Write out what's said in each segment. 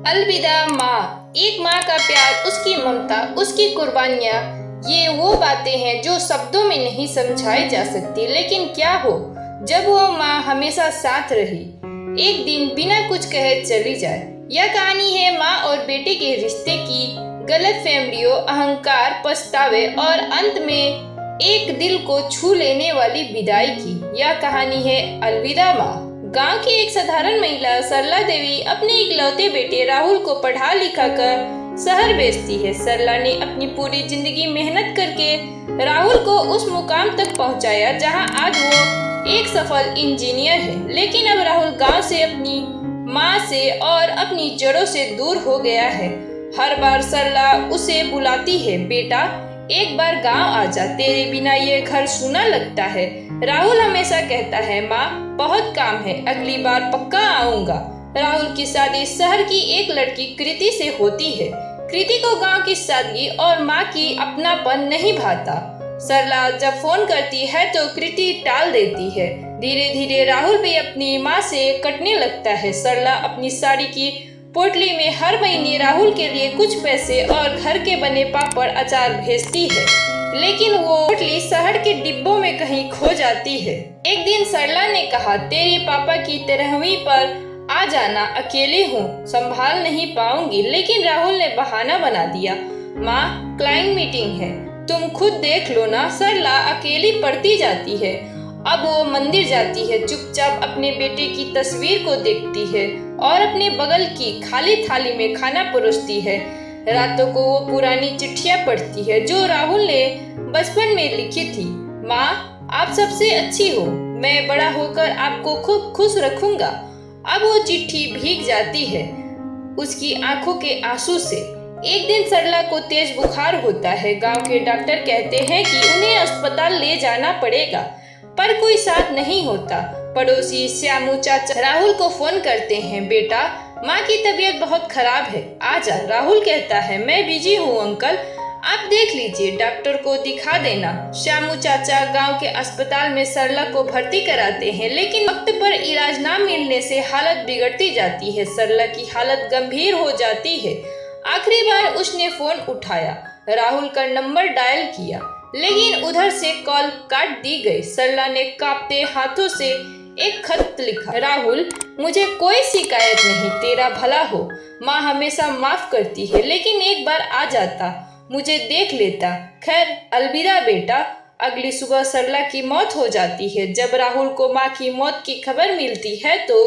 अलविदा माँ। एक माँ का प्यार, उसकी ममता, उसकी कुर्बानियाँ, ये वो बातें हैं जो शब्दों में नहीं समझाई जा सकती। लेकिन क्या हो जब वो माँ हमेशा साथ रही, एक दिन बिना कुछ कहे चली जाए। यह कहानी है माँ और बेटे के रिश्ते की, गलतफहमियों, अहंकार, पछतावे और अंत में एक दिल को छू लेने वाली विदाई की। यह कहानी है अलविदा माँ। गांव की एक साधारण महिला सरला देवी अपने इकलौते बेटे राहुल को पढ़ा लिखा कर शहर भेजती है। सरला ने अपनी पूरी जिंदगी मेहनत करके राहुल को उस मुकाम तक पहुंचाया जहां आज वो एक सफल इंजीनियर है। लेकिन अब राहुल गांव से, अपनी माँ से और अपनी जड़ों से दूर हो गया है। हर बार सरला उसे बुलाती है, बेटा एक बार गांव आ जा, तेरे बिना ये घर सूना लगता है। राहुल हमेशा कहता है, माँ बहुत काम है, अगली बार पक्का आऊंगा। राहुल की शादी शहर की एक लड़की कृति से होती है। कृति को गांव की सादगी और माँ की अपनापन नहीं भाता। सरला जब फोन करती है तो कृति टाल देती है। धीरे धीरे राहुल भी अपनी माँ से कटने लगता है। सरला अपनी साड़ी की पोटली में हर महीने राहुल के लिए कुछ पैसे और घर के बने पापड़ अचार भेजती है, लेकिन वो पोटली शहर के डिब्बों में कहीं खो जाती है। एक दिन सरला ने कहा, तेरे पापा की 13वीं पर आ जाना, अकेले हूँ, संभाल नहीं पाऊंगी। लेकिन राहुल ने बहाना बना दिया, माँ क्लाइंट मीटिंग है, तुम खुद देख लो ना। सरला अकेली पढ़ती जाती है। अब वो मंदिर जाती है, चुपचाप अपने बेटे की तस्वीर को देखती है और अपने बगल की खाली थाली में खाना परोसती है। रातों को वो पुरानी चिट्ठियां पढ़ती है जो राहुल ने बचपन में लिखी थी। माँ आप सबसे अच्छी हो, मैं बड़ा होकर आपको खूब खुश रखूंगा। अब वो चिट्ठी भीग जाती है उसकी आंखों के आंसू से। एक दिन सरला को तेज बुखार होता है। गांव के डॉक्टर कहते हैं कि उन्हें अस्पताल ले जाना पड़ेगा, पर कोई साथ नहीं होता। पड़ोसी श्यामू चाचा राहुल को फोन करते हैं, बेटा माँ की तबीयत बहुत खराब है, आजा। राहुल कहता है, मैं बिजी हूँ अंकल, आप देख लीजिए, डॉक्टर को दिखा देना। श्यामू चाचा गांव के अस्पताल में सरला को भर्ती कराते हैं, लेकिन वक्त पर इलाज न मिलने से हालत बिगड़ती जाती है। सरला की हालत गंभीर हो जाती है। आखिरी बार उसने फोन उठाया, राहुल का नंबर डायल किया, लेकिन उधर से कॉल काट दी गई। सरला ने कांपते हाथों से एक खत लिखा, राहुल मुझे कोई शिकायत नहीं, तेरा भला हो। माँ हमेशा माफ करती है, लेकिन एक बार आ जाता, मुझे देख लेता। खैर अलविदा बेटा। अगली सुबह सरला की मौत हो जाती है। जब राहुल को माँ की मौत की खबर मिलती है तो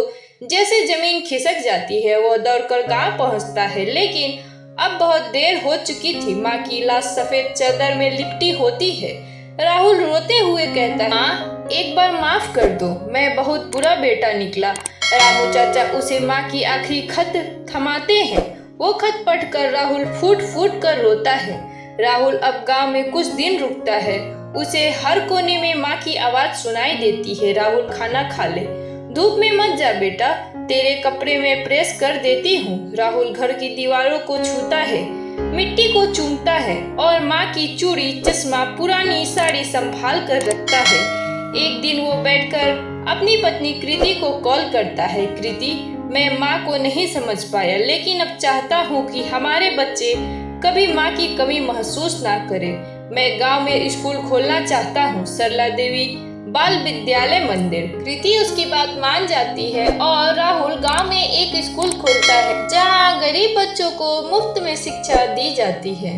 जैसे जमीन खिसक जाती है। वो दौड़कर गांव पहुंचता है, लेकिन अब बहुत देर हो चुकी थी। माँ की लाश सफेद चादर में लिपटी होती है। राहुल रोते हुए कहता है, माँ एक बार माफ कर दो, मैं बहुत बुरा बेटा निकला। रामू चाचा उसे माँ की आखिरी खत थमाते हैं। वो खत पढ़कर राहुल फूट फूट कर रोता है। राहुल अब गांव में कुछ दिन रुकता है। उसे हर कोने में माँ की आवाज सुनाई देती है, राहुल खाना खा ले, धूप में मत जा बेटा, तेरे कपड़े में प्रेस कर देती हूँ। राहुल घर की दीवारों को छूता है, मिट्टी को चूमता है और माँ की चूड़ी, चश्मा, पुरानी साड़ी संभाल कर रखता है। एक दिन वो बैठकर अपनी पत्नी कृति को कॉल करता है, कृति मैं माँ को नहीं समझ पाया, लेकिन अब चाहता हूँ कि हमारे बच्चे कभी माँ की कमी महसूस ना करें। मैं गांव में स्कूल खोलना चाहता हूँ, सरला देवी बाल विद्यालय मंदिर। कृति उसकी बात मान जाती है और राहुल गांव में एक स्कूल खोलता है जहां गरीब बच्चों को मुफ्त में शिक्षा दी जाती है।